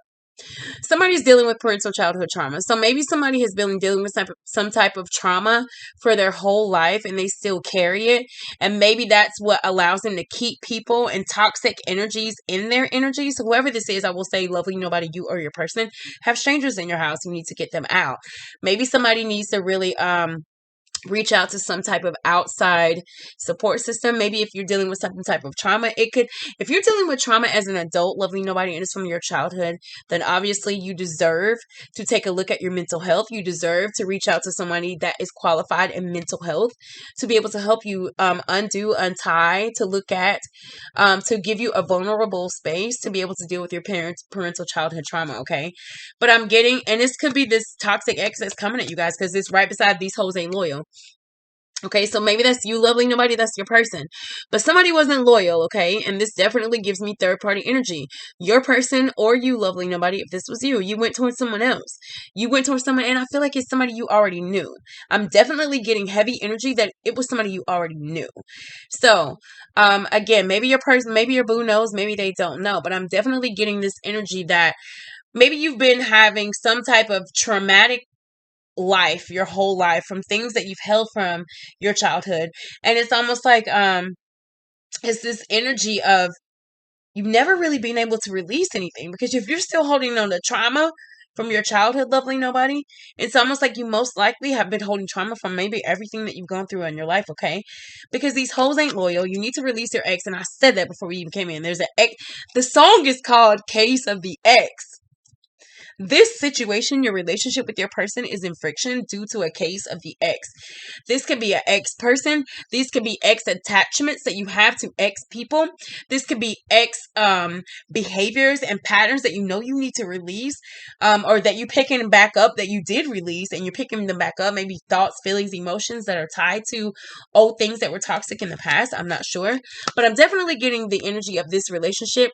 Somebody's dealing with parental childhood trauma. So maybe somebody has been dealing with some type of trauma for their whole life and they still carry it. And maybe that's what allows them to keep people and toxic energies in their energies. So whoever this is, I will say, lovely nobody, you or your person, have strangers in your house. You need to get them out. Maybe somebody needs to really reach out to some type of outside support system. Maybe if you're dealing with some type of trauma, if you're dealing with trauma as an adult, lovely nobody, and it's from your childhood, then obviously you deserve to take a look at your mental health. You deserve to reach out to somebody that is qualified in mental health to be able to help you undo, untie, to look at, to give you a vulnerable space to be able to deal with your parental childhood trauma. Okay. But I'm getting, and this could be this toxic ex that's coming at you guys, because it's right beside these hoes ain't loyal. Okay, so maybe that's you, lovely nobody, that's your person. But somebody wasn't loyal, okay? And this definitely gives me third party energy. Your person or you, lovely nobody, if this was you, you went towards someone else. You went towards someone, and I feel like it's somebody you already knew. I'm definitely getting heavy energy that it was somebody you already knew. So, again, maybe your person, maybe your boo knows, maybe they don't know. But I'm definitely getting this energy that maybe you've been having some type of traumatic life your whole life from things that you've held from your childhood, and it's almost like it's this energy of you've never really been able to release anything, because if you're still holding on to trauma from your childhood, lovely nobody, it's almost like you most likely have been holding trauma from maybe everything that you've gone through in your life. Okay, because these hoes ain't loyal. You need to release your ex, and I said that before we even came in. There's an ex. The song is called Case of the Ex. This situation, your relationship with your person, is in friction due to a case of the ex. This could be an ex person. These could be ex attachments that you have to ex people. This could be ex behaviors and patterns that you know you need to release, or that you're picking back up that you did release, and you're picking them back up. Maybe thoughts, feelings, emotions that are tied to old things that were toxic in the past. I'm not sure, but I'm definitely getting the energy of this relationship.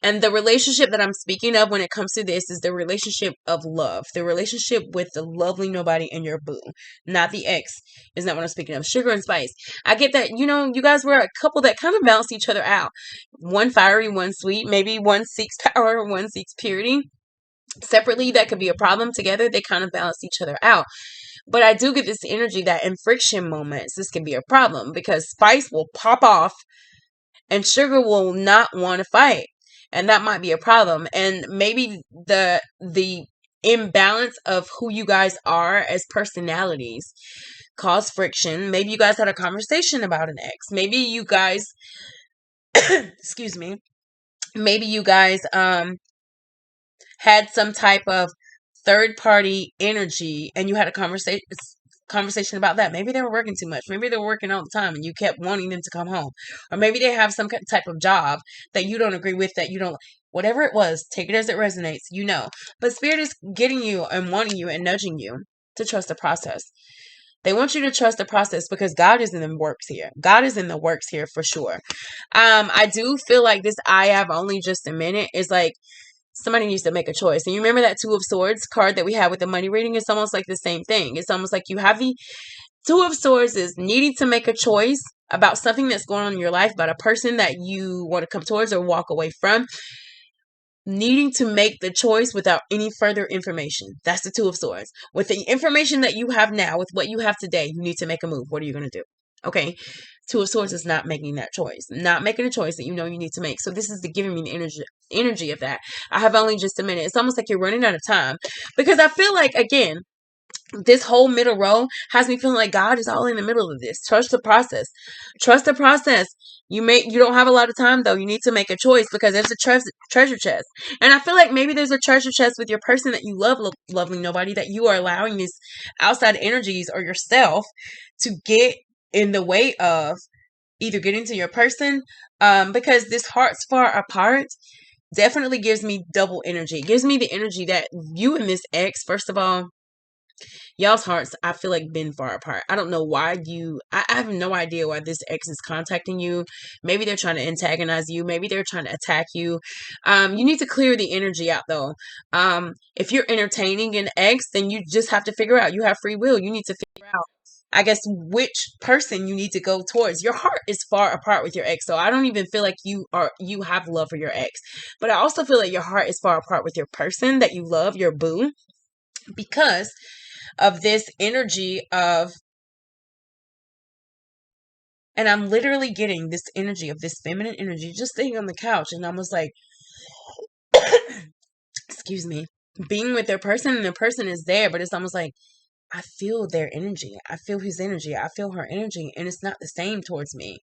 And the relationship that I'm speaking of when it comes to this is the relationship of love. The relationship with the lovely nobody and your boo. Not the ex. Is not what I'm speaking of. Sugar and spice. I get that, you guys were a couple that kind of balance each other out. One fiery, one sweet. Maybe one seeks power, one seeks purity. Separately, that could be a problem. Together, they kind of balance each other out. But I do get this energy that in friction moments, this can be a problem, because spice will pop off and sugar will not want to fight. And that might be a problem. And maybe the imbalance of who you guys are as personalities cause friction. Maybe you guys had a conversation about an ex. Maybe you guys, excuse me, maybe you guys had some type of third party energy and you had a conversation about that. Maybe they were working too much. Maybe they were working all the time and you kept wanting them to come home. Or maybe they have some type of job that you don't agree with, that you don't, whatever it was, take it as it resonates, But Spirit is getting you and wanting you and nudging you to trust the process. They want you to trust the process because God is in the works here. God is in the works here for sure. I do feel like this I have only just a minute is like, somebody needs to make a choice. And you remember that Two of Swords card that we had with the money reading? It's almost like the same thing. It's almost like you have the Two of Swords is needing to make a choice about something that's going on in your life, about a person that you want to come towards or walk away from. needing to make the choice without any further information. That's the Two of Swords. With the information that you have now, with what you have today, you need to make a move. What are you going to do? Okay. Two of Swords is not making that choice, not making a choice that you know you need to make. So this is giving me the energy of that. I have only just a minute. It's almost like you're running out of time, because I feel like, again, this whole middle row has me feeling like God is all in the middle of this. Trust the process. Trust the process. You don't have a lot of time, though. You need to make a choice, because there's a treasure chest. And I feel like maybe there's a treasure chest with your person that you love, lovely nobody, that you are allowing these outside energies or yourself to get in the way of either getting to your person, because this hearts far apart definitely gives me double energy. It gives me the energy that you and this ex, first of all, y'all's hearts, I feel like, been far apart. I don't know why I have no idea why this ex is contacting you. Maybe they're trying to antagonize you. Maybe they're trying to attack you. You need to clear the energy out, though. If you're entertaining an ex, then you just have to figure out, you have free will. You need to figure out, I guess, which person you need to go towards. Your heart is far apart with your ex, so I don't even feel like you have love for your ex. But I also feel like your heart is far apart with your person that you love, your boo, because of this energy of, and I'm literally getting this energy of this feminine energy just sitting on the couch, and I was like, excuse me, being with their person, and their person is there, but it's almost like, I feel their energy. I feel his energy. I feel her energy, and it's not the same towards me.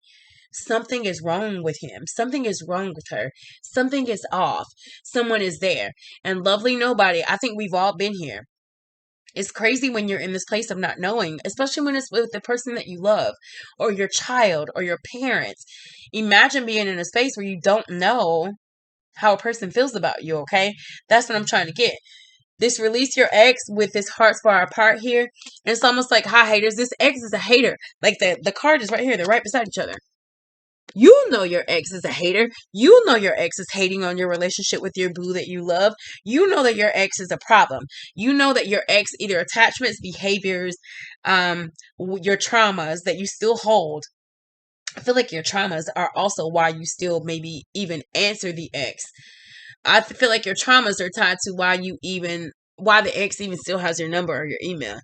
Something is wrong with him. Something is wrong with her. Something is off. Someone is there. And lovely nobody, I think we've all been here. It's crazy when you're in this place of not knowing, especially when it's with the person that you love, or your child, or your parents. Imagine being in a space where you don't know how a person feels about you, okay? That's what I'm trying to get. This release your ex with this hearts far apart here. And it's almost like, hi, haters. This ex is a hater. Like the card is right here. They're right beside each other. You know your ex is a hater. You know your ex is hating on your relationship with your boo that you love. You know that your ex is a problem. You know that your ex, either attachments, behaviors, your traumas that you still hold. I feel like your traumas are also why you still maybe even answer the ex. I feel like your traumas are tied to why the ex even still has your number or your email.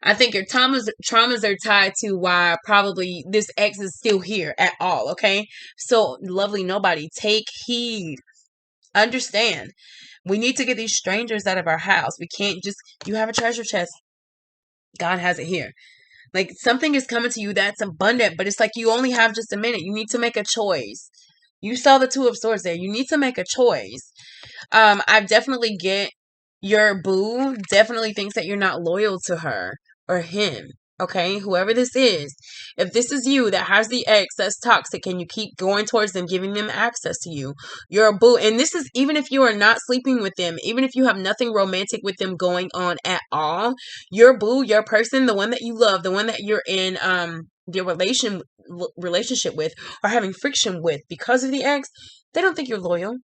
I think your traumas are tied to why probably this ex is still here at all, okay? So, lovely nobody, take heed. Understand. We need to get these strangers out of our house. We can't just, you have a treasure chest. God has it here. Like, something is coming to you that's abundant, but it's like you only have just a minute. You need to make a choice. You saw the Two of Swords there. You need to make a choice. I definitely get your boo definitely thinks that you're not loyal to her or him. Okay, whoever this is, if this is you that has the ex that's toxic and you keep going towards them, giving them access to you, you're a boo. And this is even if you are not sleeping with them, even if you have nothing romantic with them going on at all, your boo, your person, the one that you love, the one that you're in your relationship with or having friction with because of the ex, they don't think you're loyal.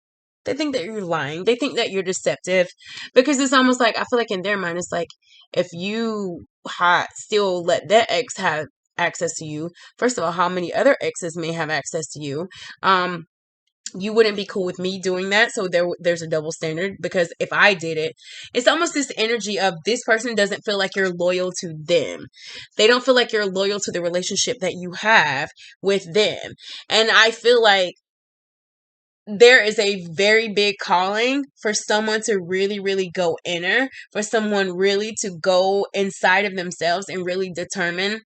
They think that you're lying. They think that you're deceptive, because it's almost like, I feel like in their mind, it's like, if you still let that ex have access to you, first of all, how many other exes may have access to you? You wouldn't be cool with me doing that. So there's a double standard, because if I did it, it's almost this energy of this person doesn't feel like you're loyal to them. They don't feel like you're loyal to the relationship that you have with them. And I feel like there is a very big calling for someone to really, really go inner, for someone really to go inside of themselves and really determine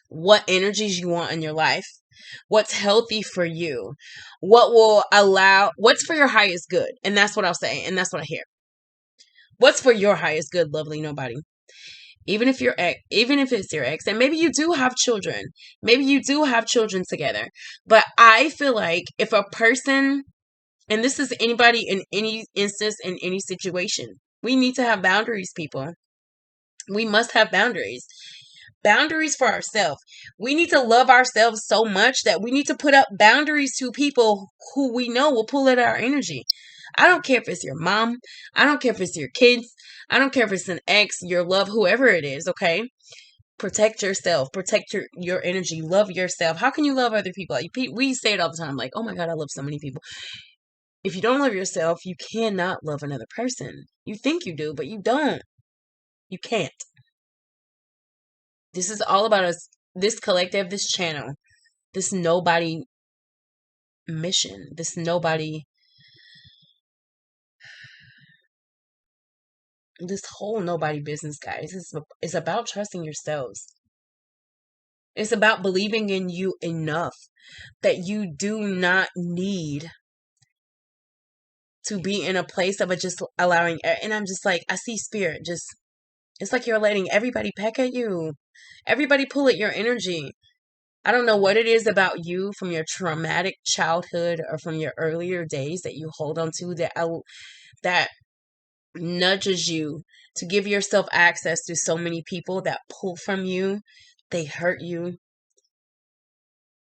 what energies you want in your life, what's healthy for you, what's for your highest good. And that's what I'll say. And that's what I hear. What's for your highest good, lovely nobody? Even if it's your ex, and maybe you do have children, together. But I feel like if a person, and this is anybody in any instance, in any situation, we need to have boundaries, people. We must have boundaries. Boundaries for ourselves. We need to love ourselves so much that we need to put up boundaries to people who we know will pull at our energy. I don't care if it's your mom. I don't care if it's your kids. I don't care if it's an ex, your love, whoever it is, okay? Protect yourself. Protect your energy. Love yourself. How can you love other people? We say it all the time, like, oh my God, I love so many people. If you don't love yourself, you cannot love another person. You think you do, but you don't. You can't. This is all about us, this collective, this channel, this nobody mission, this whole nobody business, guys. It's about trusting yourselves. It's about believing in you enough that you do not need to be in a place of just allowing. And I'm just like, I see spirit just, it's like you're letting everybody peck at you. Everybody pull at your energy. I don't know what it is about you from your traumatic childhood or from your earlier days that you hold on to that nudges you to give yourself access to so many people that pull from you. They hurt you.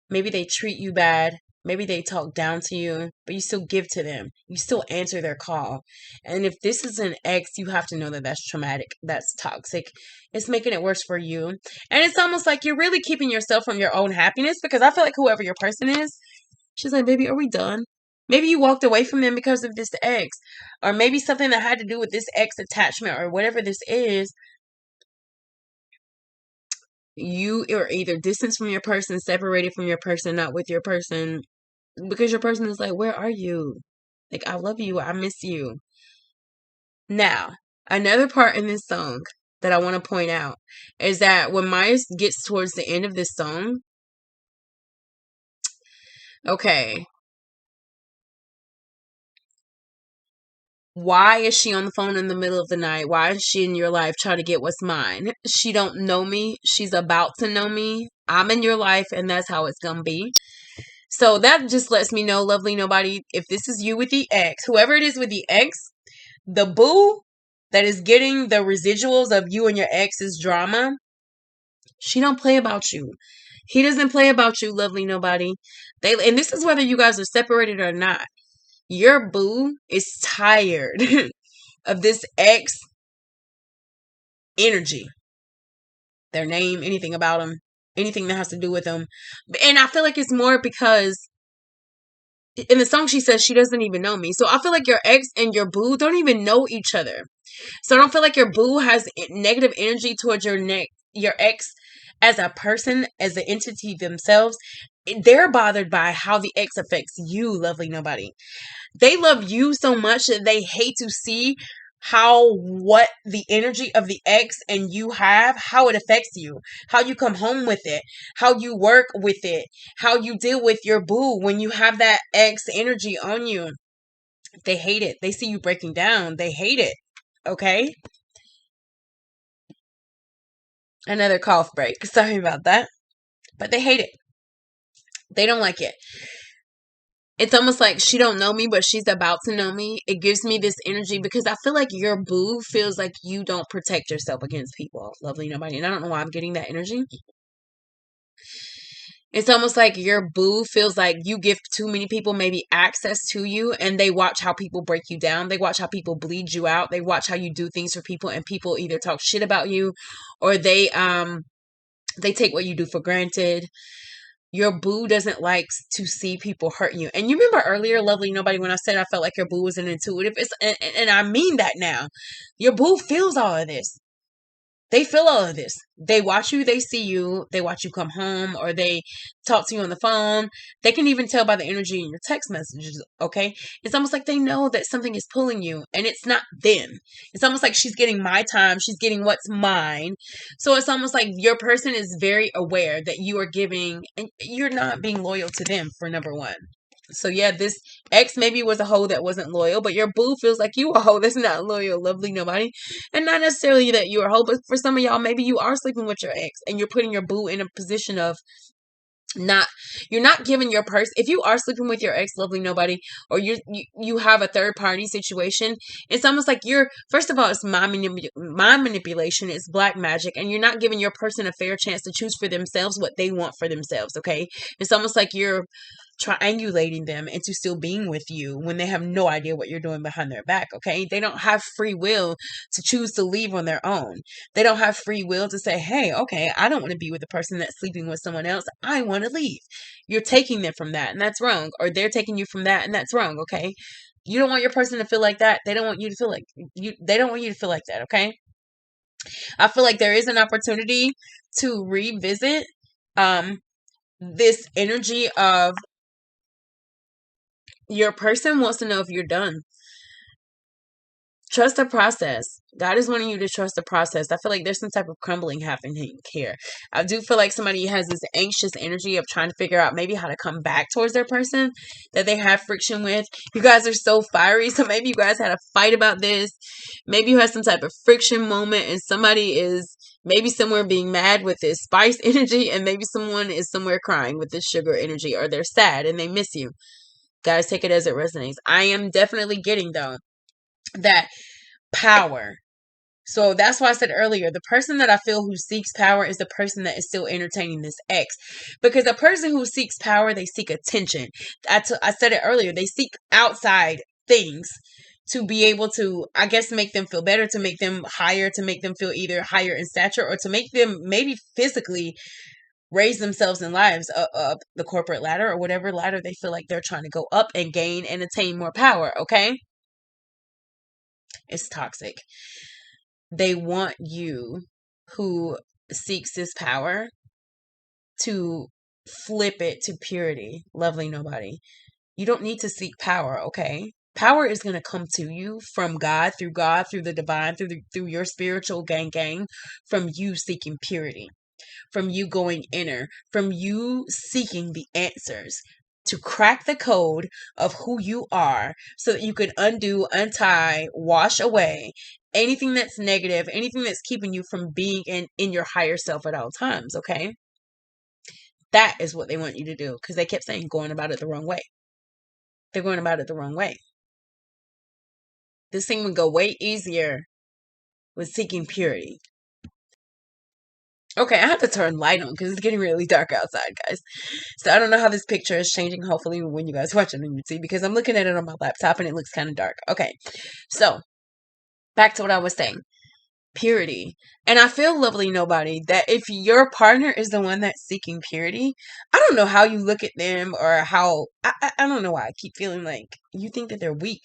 Maybe they treat you bad. Maybe they talk down to you, but you still give to them. You still answer their call. And if this is an ex, you have to know that that's traumatic. That's toxic. It's making it worse for you. And it's almost like you're really keeping yourself from your own happiness, because I feel like whoever your person is, she's like, baby, are we done? Maybe you walked away from them because of this ex, or maybe something that had to do with this ex attachment or whatever this is. You are either distanced from your person, separated from your person, not with your person, because your person is like, where are you? Like, I love you. I miss you. Now, another part in this song that I want to point out is that when Maya gets towards the end of this song, okay, why is she on the phone in the middle of the night? Why is she in your life trying to get what's mine? She don't know me. She's about to know me. I'm in your life, and that's how it's gonna be. So that just lets me know, lovely nobody, if this is you with the ex, whoever it is with the ex, the boo that is getting the residuals of you and your ex's drama, she don't play about you. He doesn't play about you, lovely nobody. And this is whether you guys are separated or not. Your boo is tired of this ex energy. Their name, anything about them, anything that has to do with them. And I feel like it's more because in the song she says she doesn't even know me. So I feel like your ex and your boo don't even know each other. So I don't feel like your boo has negative energy towards your ex as a person, as an entity themselves. They're bothered by how the ex affects you, lovely nobody. They love you so much that they hate to see what the energy of the ex and you have, how it affects you, how you come home with it, how you work with it, how you deal with your boo when you have that ex energy on you. They hate it. They see you breaking down. They hate it. Okay? Another cough break. Sorry about that. But they hate it. They don't like it. It's almost like she don't know me, but she's about to know me. It gives me this energy because I feel like your boo feels like you don't protect yourself against people. Lovely nobody. And I don't know why I'm getting that energy. It's almost like your boo feels like you give too many people maybe access to you, and they watch how people break you down. They watch how people bleed you out. They watch how you do things for people, and people either talk shit about you or they take what you do for granted. Your boo doesn't like to see people hurt you. And you remember earlier, lovely nobody, when I said I felt like your boo was an intuitive, and I mean that now. Your boo feels all of this. They feel all of this. They watch you, they see you, they watch you come home, or they talk to you on the phone. They can even tell by the energy in your text messages, okay? It's almost like they know that something is pulling you, and it's not them. It's almost like she's getting my time, she's getting what's mine. So it's almost like your person is very aware that you are giving, and you're not being loyal to them, for number one. So yeah, this ex maybe was a hoe that wasn't loyal, but your boo feels like you a hoe that's not loyal, lovely nobody. And not necessarily that you're a hoe, but for some of y'all, maybe you are sleeping with your ex and you're putting your boo in a position of you're not giving your person. If you are sleeping with your ex, lovely nobody, or you have a third party situation, it's almost like first of all, it's mind manipulation, it's black magic, and you're not giving your person a fair chance to choose for themselves what they want for themselves. Okay, it's almost like you're triangulating them into still being with you when they have no idea what you're doing behind their back. Okay, they don't have free will to choose to leave on their own. They don't have free will to say, hey, okay, I don't want to be with the person that's sleeping with someone else, I want to leave. You're taking them from that, and that's wrong. Or they're taking you from that, and that's wrong. Okay, You don't want your person to feel like that. They don't want you to feel like they don't want you to feel like that, okay? I feel like there is an opportunity to revisit this energy of your person wants to know if you're done. Trust the process. God is wanting you to trust the process. I feel like there's some type of crumbling happening here. I do feel like somebody has this anxious energy of trying to figure out maybe how to come back towards their person that they have friction with. You guys are so fiery, so maybe you guys had a fight about this. Maybe you had some type of friction moment and somebody is maybe somewhere being mad with this spice energy, and maybe someone is somewhere crying with this sugar energy, or they're sad and they miss you. Guys, take it as it resonates. I am definitely getting, though, that power. So that's why I said earlier, the person that I feel who seeks power is the person that is still entertaining this ex. Because the person who seeks power, they seek attention. I said it earlier, they seek outside things to be able to, I guess, make them feel better, to make them higher, to make them feel either higher in stature, or to make them maybe physically raise themselves in lives up the corporate ladder, or whatever ladder they feel like they're trying to go up and gain and attain more power, okay? It's toxic. They want you who seeks this power to flip it to purity. Lovely nobody. You don't need to seek power, okay? Power is going to come to you from God, through the divine, through your spiritual gang, from you seeking purity, from you going inner, from you seeking the answers to crack the code of who you are so that you can undo, untie, wash away anything that's negative, anything that's keeping you from being in your higher self at all times, okay? That is what they want you to do, because they kept saying going about it the wrong way. They're going about it the wrong way. This thing would go way easier with seeking purity. Okay, I have to turn light on because it's getting really dark outside, guys. So I don't know how this picture is changing, hopefully when you guys watch it on YouTube, because I'm looking at it on my laptop and it looks kind of dark. Okay, so back to what I was saying. Purity. And I feel, lovely nobody, that if your partner is the one that's seeking purity, I don't know how you look at them, or how, I don't know why I keep feeling like you think that they're weak.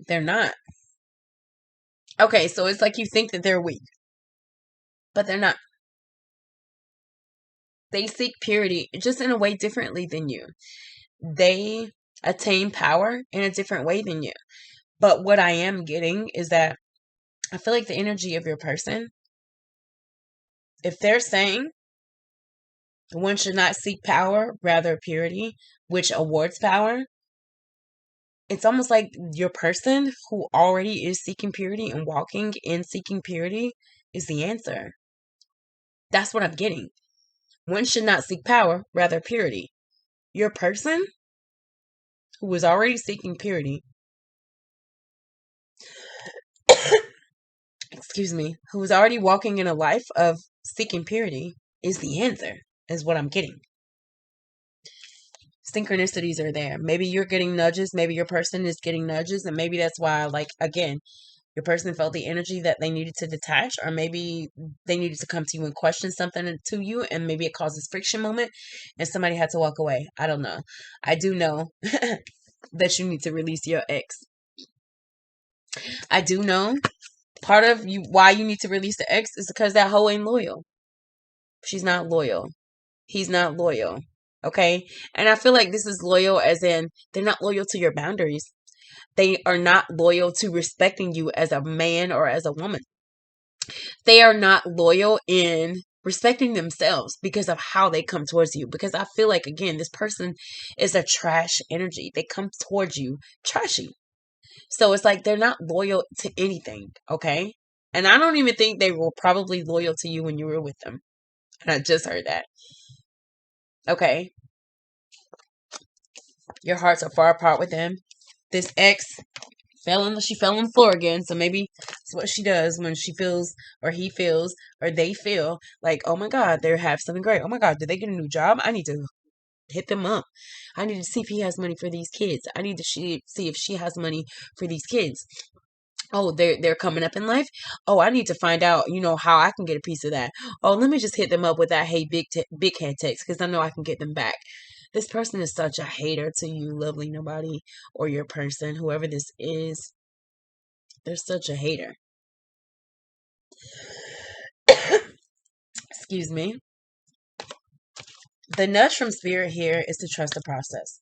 They're not. Okay, so it's like you think that they're weak, but they're not. They seek purity just in a way differently than you. They attain power in a different way than you. But what I am getting is that I feel like the energy of your person, if they're saying one should not seek power, rather purity, which awards power, it's almost like your person who already is seeking purity and walking in seeking purity is the answer. That's what I'm getting. One should not seek power, rather purity. Your person who is already seeking purity, excuse me, who is already walking in a life of seeking purity is the answer, is what I'm getting. Synchronicities are there. Maybe you're getting nudges. Maybe your person is getting nudges. And maybe that's why, like, again, your person felt the energy that they needed to detach, or maybe they needed to come to you and question something to you, and maybe it causes friction moment and somebody had to walk away. I don't know. I do know that you need to release your ex. I do know part of you why you need to release the ex is because that hoe ain't loyal. She's not loyal. He's not loyal. Okay? And I feel like this is loyal as in they're not loyal to your boundaries. They are not loyal to respecting you as a man or as a woman. They are not loyal in respecting themselves because of how they come towards you. Because I feel like, again, this person is a trash energy. They come towards you trashy. So it's like they're not loyal to anything, okay? And I don't even think they were probably loyal to you when you were with them. And I just heard that. Okay? Your hearts are far apart with them. This ex she fell on the floor again. So maybe it's what she does when she feels, or he feels, or they feel like, oh my God, they have something great. Oh my God, did they get a new job? I need to hit them up. I need to see if he has money for these kids. I need to see if she has money for these kids. Oh, they're coming up in life. Oh, I need to find out, how I can get a piece of that. Oh, let me just hit them up with that, hey, big head text, because I know I can get them back. This person is such a hater to you, lovely nobody, or your person, whoever this is. They're such a hater. Excuse me. The nudge from spirit here is to trust the process.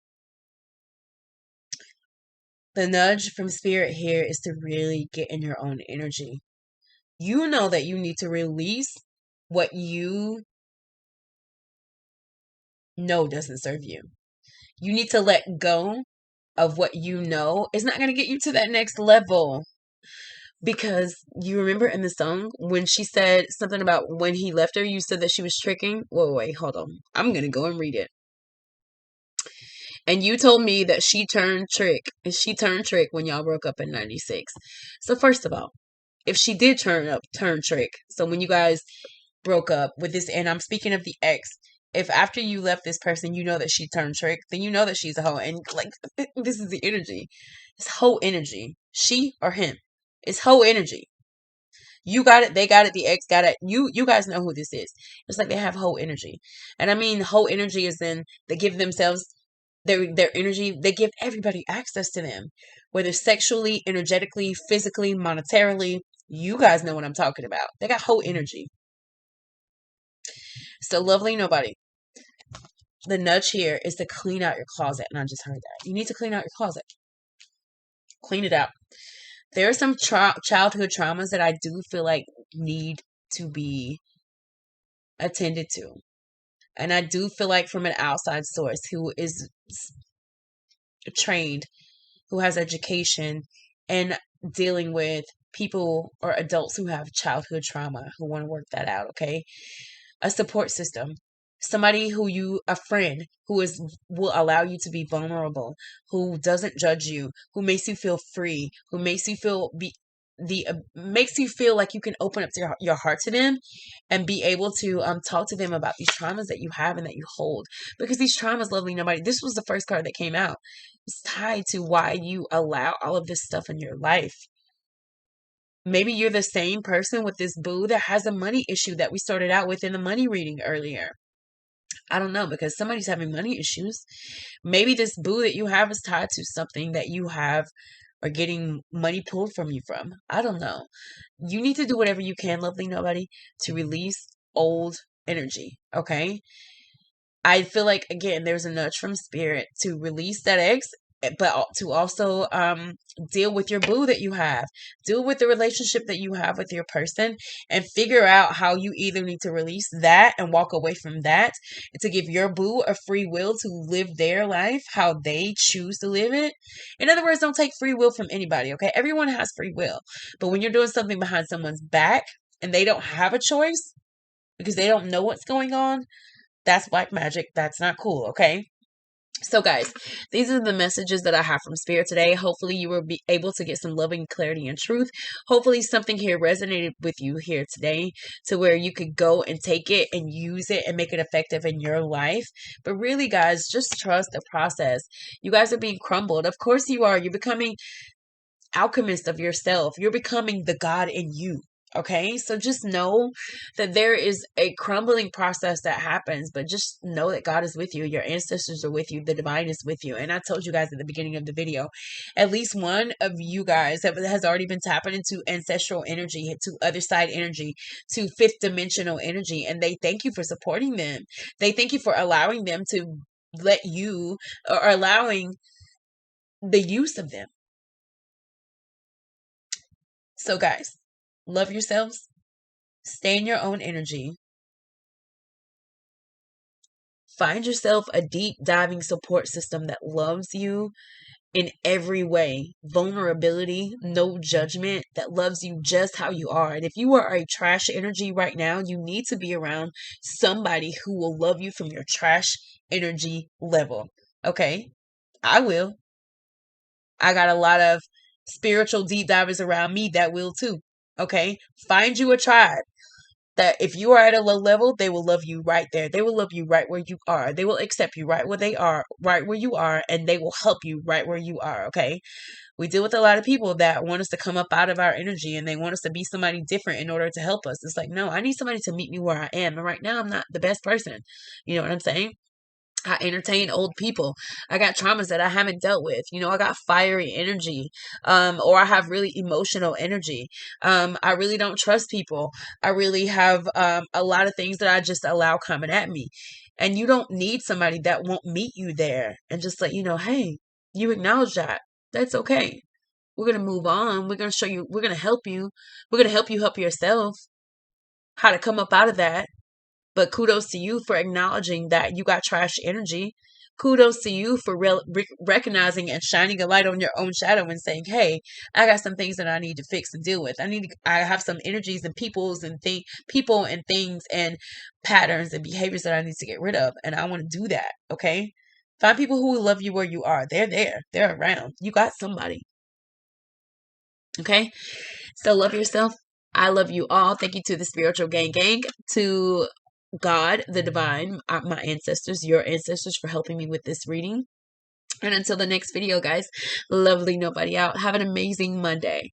The nudge from spirit here is to really get in your own energy. You know that you need to release what you know doesn't serve you. You need to let go of what you know is not going to get you to that next level. Because you remember in the song when she said something about when he left her, you said that she was tricking. Wait, hold on. I'm going to go and read it. And you told me that she turned trick. And she turned trick when y'all broke up in 96. So first of all, if she did turn trick, so when you guys broke up with this, and I'm speaking of the ex, if after you left this person, you know that she turned trick, then you know that she's a hoe. And like, this is the energy. It's hoe energy. She or him. It's hoe energy. You got it. They got it. The ex got it. You guys know who this is. It's like they have whole energy. And I mean, whole energy is in they give themselves their energy. They give everybody access to them, whether sexually, energetically, physically, monetarily. You guys know what I'm talking about. They got whole energy. So lovely nobody. The nudge here is to clean out your closet. And I just heard that. You need to clean out your closet. Clean it out. There are some childhood traumas that I do feel like need to be attended to. And I do feel like from an outside source who is trained, who has education, and dealing with people or adults who have childhood trauma, who want to work that out, okay? A support system. Somebody a friend who will allow you to be vulnerable, who doesn't judge you, who makes you feel free, who makes you feel makes you feel like you can open up your heart to them and be able to talk to them about these traumas that you have and that you hold. Because these traumas, lovely nobody, this was the first card that came out. It's tied to why you allow all of this stuff in your life. Maybe you're the same person with this boo that has a money issue that we started out with in the money reading earlier. I don't know, because somebody's having money issues. Maybe this boo that you have is tied to something that you have or getting money pulled from you from. I don't know. You need to do whatever you can, lovely nobody, to release old energy, okay? I feel like, again, there's a nudge from spirit to release that ex, but to also deal with your boo that you have. Deal with the relationship that you have with your person and figure out how you either need to release that and walk away from that to give your boo a free will to live their life how they choose to live it. In other words, don't take free will from anybody, okay? Everyone has free will. But when you're doing something behind someone's back and they don't have a choice because they don't know what's going on, that's black magic. That's not cool, okay? So guys, these are the messages that I have from Spirit today. Hopefully you will be able to get some loving clarity and truth. Hopefully something here resonated with you here today to where you could go and take it and use it and make it effective in your life. But really, guys, just trust the process. You guys are being crumbled. Of course you are. You're becoming alchemist of yourself. You're becoming the God in you. Okay, so just know that there is a crumbling process that happens, but just know that God is with you. Your ancestors are with you. The divine is with you. And I told you guys at the beginning of the video, at least one of you guys has already been tapping into ancestral energy, to other side energy, to fifth dimensional energy. And they thank you for supporting them. They thank you for allowing them to let you, or allowing the use of them. So guys, love yourselves. Stay in your own energy. Find yourself a deep diving support system that loves you in every way. Vulnerability, no judgment, that loves you just how you are. And if you are a trash energy right now, you need to be around somebody who will love you from your trash energy level. Okay? I will. I got a lot of spiritual deep divers around me that will too. Okay? Find you a tribe that if you are at a low level, they will love you right there. They will love you right where you are. They will accept you right where they are, right where you are, and they will help you right where you are, okay? We deal with a lot of people that want us to come up out of our energy and they want us to be somebody different in order to help us. It's like, no, I need somebody to meet me where I am. And right now, I'm not the best person. You know what I'm saying? I entertain old people. I got traumas that I haven't dealt with. I got fiery energy, or I have really emotional energy. I really don't trust people. I really have a lot of things that I just allow coming at me. And you don't need somebody that won't meet you there and just let you know, hey, you acknowledge that. That's okay. We're going to move on. We're going to show you, we're going to help you. We're going to help you help yourself how to come up out of that. But kudos to you for acknowledging that you got trash energy. Kudos to you for recognizing and shining a light on your own shadow and saying, "Hey, I got some things that I need to fix and deal with. I have some energies and people and things and patterns and behaviors that I need to get rid of, and I want to do that." Okay, find people who will love you where you are. They're there. They're around. You got somebody. Okay, so love yourself. I love you all. Thank you to the spiritual gang, to God, the divine, my ancestors, your ancestors, for helping me with this reading. And until the next video, guys, lovely nobody out. Have an amazing Monday.